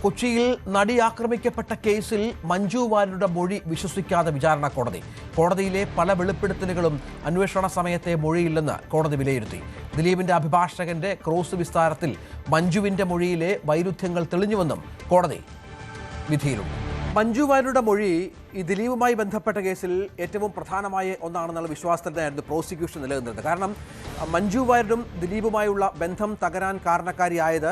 കൊച്ചിയിൽ നടി ആക്രമിക്കപ്പെട്ട കേസിൽ മഞ്ജു വാര്യരുടെ മൊഴി വിശ്വസിക്കാതെ വിചാരണ കോടതി. കോടതിയിലെ പല വെളിപ്പെടുത്തലുകളും അന്വേഷണ സമയത്തെ മൊഴിയില്ലെന്ന് കോടതി വിലയിരുത്തി. ദിലീപിന്റെ അഭിഭാഷകന്റെ ക്രോസ് വിസ്താരത്തിൽ മഞ്ജുവിന്റെ മൊഴിയിലെ വൈരുദ്ധ്യങ്ങൾ തെളിഞ്ഞുവെന്നും കോടതി വിധിയിലുണ്ട്. മഞ്ജു വാര്യരുടെ മൊഴി ഈ ദിലീപുമായി ബന്ധപ്പെട്ട കേസിൽ ഏറ്റവും പ്രധാനമായ ഒന്നാണെന്നുള്ള വിശ്വാസത്തിലായിരുന്നു പ്രോസിക്യൂഷൻ നിലനിന്നത്. കാരണം മഞ്ജു വാര്യരും ദിലീപുമായുള്ള ബന്ധം തകരാൻ കാരണക്കാരിയായത്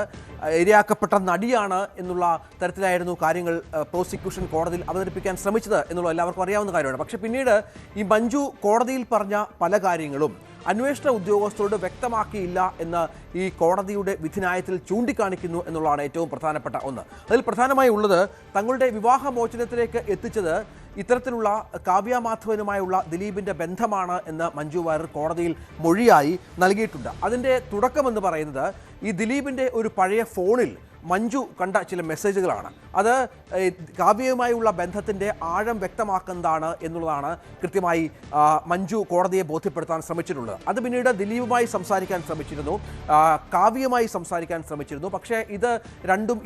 ഇരയാക്കപ്പെട്ട നടിയാണ് എന്നുള്ള തരത്തിലായിരുന്നു കാര്യങ്ങൾ പ്രോസിക്യൂഷൻ കോടതിയിൽ അവതരിപ്പിക്കാൻ ശ്രമിച്ചത് എന്നുള്ള എല്ലാവർക്കും അറിയാവുന്ന കാര്യമാണ്. പക്ഷേ പിന്നീട് ഈ മഞ്ജു കോടതിയിൽ പറഞ്ഞ പല കാര്യങ്ങളും അന്വേഷണ ഉദ്യോഗസ്ഥരോട് വ്യക്തമാക്കിയില്ല എന്ന് ഈ കോടതിയുടെ വിധിന്യായത്തിൽ ചൂണ്ടിക്കാണിക്കുന്നു എന്നുള്ളതാണ് ഏറ്റവും പ്രധാനപ്പെട്ട ഒന്ന്. അതിൽ പ്രധാനമായി ഉള്ളത് തങ്ങളുടെ വിവാഹമോചനത്തിലേക്ക് എത്തിച്ചത് ഇത്തരത്തിലുള്ള കാവ്യ മാധവനുമായുള്ള ദിലീപിൻ്റെ ബന്ധമാണ് എന്ന് മഞ്ജു വാര്യർ കോടതിയിൽ മൊഴിയായി നൽകിയിട്ടുണ്ട്. അതിൻ്റെ തുടക്കമെന്ന് പറയുന്നത് ഈ ദിലീപിൻ്റെ ഒരു പഴയ ഫോണിൽ മഞ്ജു കണ്ട ചില മെസ്സേജുകളാണ്. അത് കാവ്യയുമായുള്ള ബന്ധത്തിൻ്റെ ആഴം വ്യക്തമാക്കുന്നതാണ് എന്നുള്ളതാണ് കൃത്യമായി മഞ്ജു കോടതിയെ ബോധ്യപ്പെടുത്താൻ ശ്രമിച്ചിട്ടുള്ളത്. അത് പിന്നീട് ദിലീപുമായി സംസാരിക്കാൻ ശ്രമിച്ചിരുന്നു, കാവ്യയുമായി സംസാരിക്കാൻ ശ്രമിച്ചിരുന്നു. പക്ഷേ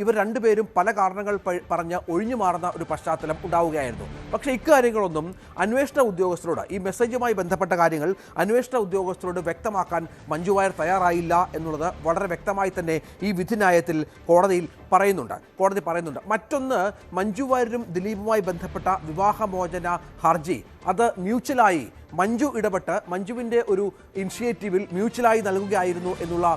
ഇവർ രണ്ടുപേരും പല കാരണങ്ങൾ പറഞ്ഞ് ഒഴിഞ്ഞു മാറുന്ന ഒരു പശ്ചാത്തലം ഉണ്ടാവുകയായിരുന്നു. പക്ഷേ ഇക്കാര്യങ്ങളൊന്നും അന്വേഷണ ഉദ്യോഗസ്ഥരോട്, ഈ മെസ്സേജുമായി ബന്ധപ്പെട്ട കാര്യങ്ങൾ അന്വേഷണ ഉദ്യോഗസ്ഥരോട് വ്യക്തമാക്കാൻ മഞ്ജു വാര്യർ തയ്യാറായില്ല എന്നുള്ളത് വളരെ വ്യക്തമായി തന്നെ ഈ വിധിന്യായത്തിൽ കോടതി പറയുന്നുണ്ട്. മറ്റൊന്ന്, മഞ്ജു വാര്യരും ദിലീപുമായി ബന്ധപ്പെട്ട വിവാഹമോചന ഹർജി അത് മ്യൂച്വലായി മഞ്ജു ഇടപെട്ട് മഞ്ജുവിൻ്റെ ഒരു ഇനിഷ്യേറ്റീവിൽ മ്യൂച്വലായി നൽകുകയായിരുന്നു എന്നുള്ള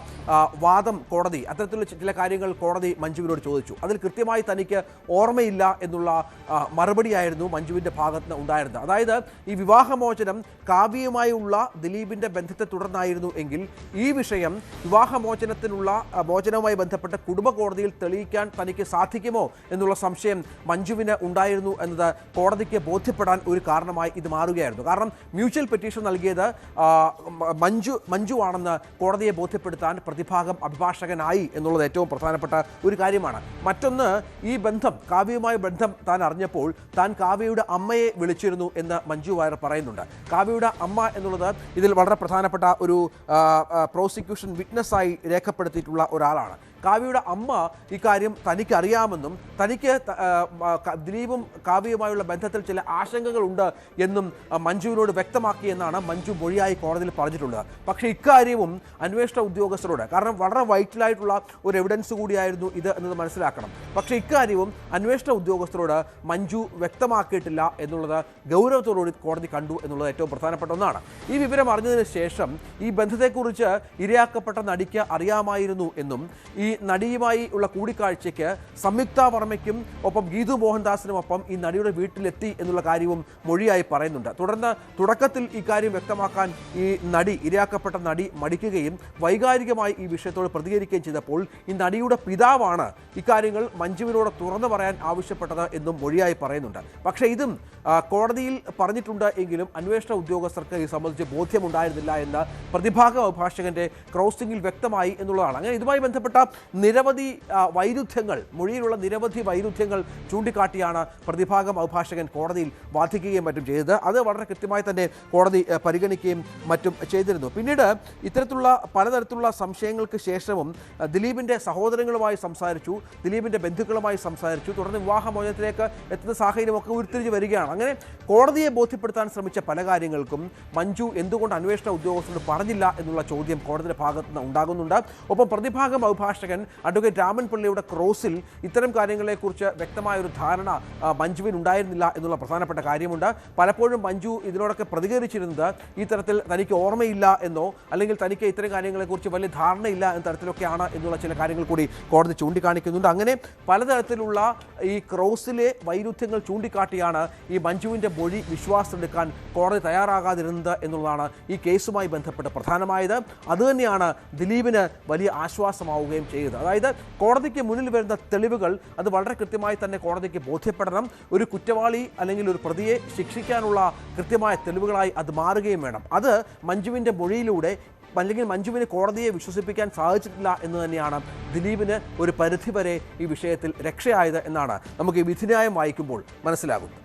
വാദം കോടതി, അത്തരത്തിലുള്ള ചില കാര്യങ്ങൾ കോടതി മഞ്ജുവിനോട് ചോദിച്ചു. അതിൽ കൃത്യമായി തനിക്ക് ഓർമ്മയില്ല എന്നുള്ള മറുപടിയായിരുന്നു മഞ്ജുവിൻ്റെ ഭാഗത്ത് നിന്ന് ഉണ്ടായിരുന്നത്. അതായത് ഈ വിവാഹമോചനം കാവ്യയുമായുള്ള ദിലീപിൻ്റെ ബന്ധത്തെ തുടർന്നായിരുന്നു എങ്കിൽ ഈ വിഷയം മോചനവുമായി ബന്ധപ്പെട്ട കുടുംബ കോടതിയിൽ തെളിയിക്കാൻ തനിക്ക് സാധിക്കുമോ എന്നുള്ള സംശയം മഞ്ജുവിന് ഉണ്ടായിരുന്നു എന്നത് കോടതിക്ക് ബോധ്യപ്പെടാൻ ഒരു കാരണമായി ഇത് മാറുകയായിരുന്നു. കാരണം മ്യൂച്വൽ പെറ്റീഷൻ നൽകിയത് മഞ്ജു ആണെന്ന് കോടതിയെ ബോധ്യപ്പെടുത്താൻ പ്രതിഭാഗം അഭിഭാഷകനായി എന്നുള്ളത് ഏറ്റവും പ്രധാനപ്പെട്ട ഒരു കാര്യമാണ്. മറ്റൊന്ന്, ഈ കാവ്യയുമായ ബന്ധം താൻ അറിഞ്ഞപ്പോൾ താൻ കാവ്യയുടെ അമ്മയെ വിളിച്ചിരുന്നു എന്ന് മഞ്ജു വാര്യർ പറയുന്നുണ്ട്. കാവ്യയുടെ അമ്മ എന്നുള്ളത് ഇതിൽ വളരെ പ്രധാനപ്പെട്ട ഒരു പ്രോസിക്യൂഷൻ വിറ്റ്നസ്സായി രേഖപ്പെടുത്തിയിട്ടുള്ള ഒരാളാണ്. കാവ്യയുടെ അമ്മ ഇക്കാര്യം തനിക്കറിയാമെന്നും തനിക്ക് ദിലീപും കാവ്യയുമായുള്ള ബന്ധത്തിൽ ചില ആശങ്കകളുണ്ട് എന്നും മഞ്ജുവിനോട് വ്യക്തമാക്കിയെന്നാണ് മഞ്ജു മൊഴിയായി കോടതിയിൽ പറഞ്ഞിട്ടുള്ളത്. പക്ഷേ ഇക്കാര്യവും അന്വേഷണ ഉദ്യോഗസ്ഥരോട്, കാരണം വളരെ വൈറ്റലായിട്ടുള്ള ഒരു എവിഡൻസ് കൂടിയായിരുന്നു ഇത് എന്നത് മനസ്സിലാക്കണം. പക്ഷേ ഇക്കാര്യവും അന്വേഷണ ഉദ്യോഗസ്ഥരോട് മഞ്ജു വ്യക്തമാക്കിയിട്ടില്ല എന്നുള്ളത് ഗൗരവത്തോടുകൂടി കോടതി കണ്ടു എന്നുള്ളത് ഏറ്റവും പ്രധാനപ്പെട്ട ഒന്നാണ്. ഈ വിവരം അറിഞ്ഞതിന് ശേഷം ഈ ബന്ധത്തെക്കുറിച്ച് ഇരയാക്കപ്പെട്ട നടിക്ക് അറിയാമായിരുന്നു എന്നും ഈ നടിയുമായി ഉള്ള കൂടിക്കാഴ്ചയ്ക്ക് സംയുക്ത വർമ്മയ്ക്കും ഒപ്പം ഗീതു മോഹൻദാസിനും ഒപ്പം ഈ നടിയുടെ വീട്ടിലെത്തി എന്നുള്ള കാര്യവും മൊഴിയായി പറയുന്നുണ്ട്. തുടർന്ന് തുടക്കത്തിൽ ഈ കാര്യം വ്യക്തമാക്കാൻ ഈ ഇരയാക്കപ്പെട്ട നടി മടിക്കുകയും വൈകാരികമായി ഈ വിഷയത്തോട് പ്രതികരിക്കുകയും ചെയ്തപ്പോൾ ഈ നടിയുടെ പിതാവാണ് ഇക്കാര്യങ്ങൾ മഞ്ജുവിനോട് തുറന്നു പറയാൻ ആവശ്യപ്പെട്ടത് എന്നും മൊഴിയായി പറയുന്നുണ്ട്. പക്ഷേ ഇതും കോടതിയിൽ പറഞ്ഞിട്ടുണ്ട് എങ്കിലും അന്വേഷണ ഉദ്യോഗസ്ഥർക്ക് ഇത് സംബന്ധിച്ച് ബോധ്യമുണ്ടായിരുന്നില്ല എന്ന് പ്രതിഭാഗം അഭിഭാഷകന്റെ ക്രോസിംഗിൽ വ്യക്തമായി എന്നുള്ളതാണ്. അങ്ങനെ ഇതുമായി ബന്ധപ്പെട്ട നിരവധി വൈരുദ്ധ്യങ്ങൾ, മൊഴിയിലുള്ള നിരവധി വൈരുദ്ധ്യങ്ങൾ ചൂണ്ടിക്കാട്ടിയാണ് പ്രതിഭാഗം അഭിഭാഷകൻ കോടതിയിൽ വാദിക്കുകയും മറ്റും ചെയ്തത്. അത് വളരെ കൃത്യമായി തന്നെ കോടതി പരിഗണിക്കുകയും മറ്റും ചെയ്തിരുന്നു. പിന്നീട് ഇത്തരത്തിലുള്ള പലതരത്തിലുള്ള സംശയങ്ങൾക്ക് ശേഷവും ദിലീപിൻ്റെ സഹോദരങ്ങളുമായി സംസാരിച്ചു, ദിലീപിൻ്റെ ബന്ധുക്കളുമായി സംസാരിച്ചു. തുടർന്ന് വിവാഹമോചനത്തിലേക്ക് എത്തുന്ന സാഹചര്യമൊക്കെ ഉരുത്തിരിഞ്ഞ് വരികയാണ്. അങ്ങനെ കോടതിയെ ബോധ്യപ്പെടുത്താൻ ശ്രമിച്ച പല കാര്യങ്ങൾക്കും മഞ്ജു എന്തുകൊണ്ട് അന്വേഷണ ഉദ്യോഗസ്ഥരോട് പറഞ്ഞില്ല എന്നുള്ള ചോദ്യം കോടതിയുടെ ഭാഗത്ത് നിന്ന് ഉണ്ടാകുന്നുണ്ട്. ഒപ്പം പ്രതിഭാഗം അഭിഭാഷകൻ അഡ്വക്കേറ്റ് രാമൻ പിള്ളയുടെ ക്രോസിൽ ഇത്തരം കാര്യങ്ങളെക്കുറിച്ച് വ്യക്തമായൊരു ധാരണ മഞ്ജുവിന് ഉണ്ടായിരുന്നില്ല എന്നുള്ള പ്രധാനപ്പെട്ട കാര്യമുണ്ട്. പലപ്പോഴും മഞ്ജു ഇതിനോടൊക്കെ പ്രതികരിച്ചിരുന്നത് ഈ തരത്തിൽ തനിക്ക് ഓർമ്മയില്ല എന്നോ അല്ലെങ്കിൽ തനിക്ക് ഇത്തരം കാര്യങ്ങളെക്കുറിച്ച് വലിയ ധാരണയില്ല എന്ന തരത്തിലൊക്കെയാണ് എന്നുള്ള ചില കാര്യങ്ങൾ കൂടി കോടതി ചൂണ്ടിക്കാണിക്കുന്നുണ്ട്. അങ്ങനെ പലതരത്തിലുള്ള ഈ ക്രോസിലെ വൈരുദ്ധ്യങ്ങൾ ചൂണ്ടിക്കാട്ടിയാണ് ഈ മഞ്ജുവിൻ്റെ മൊഴി വിശ്വാസമെടുക്കാൻ കോടതി തയ്യാറാകാതിരുന്നത് എന്നുള്ളതാണ് ഈ കേസുമായി ബന്ധപ്പെട്ട് പ്രധാനമായത്. അതുതന്നെയാണ് ദിലീപിന് വലിയ ആശ്വാസമാവുകയും ചെയ്തത്. അതായത് കോടതിക്ക് മുന്നിൽ വരുന്ന തെളിവുകൾ അത് വളരെ കൃത്യമായി തന്നെ കോടതിക്ക് ബോധ്യപ്പെടണം. ഒരു കുറ്റവാളി അല്ലെങ്കിൽ ഒരു പ്രതിയെ ശിക്ഷിക്കാനുള്ള കൃത്യമായ തെളിവുകളായി അത് മാറുകയും വേണം. അത് മഞ്ജുവിൻ്റെ മൊഴിയിലൂടെ അല്ലെങ്കിൽ മഞ്ജുവിന് കോടതിയെ വിശ്വസിപ്പിക്കാൻ സാധിച്ചിട്ടില്ല എന്ന് തന്നെയാണ് ദിലീപിന് ഒരു പരിധിവരെ ഈ വിഷയത്തിൽ രക്ഷയായത് എന്നാണ് നമുക്ക് ഈ വിധിന്യായം വായിക്കുമ്പോൾ മനസ്സിലാകുന്നത്.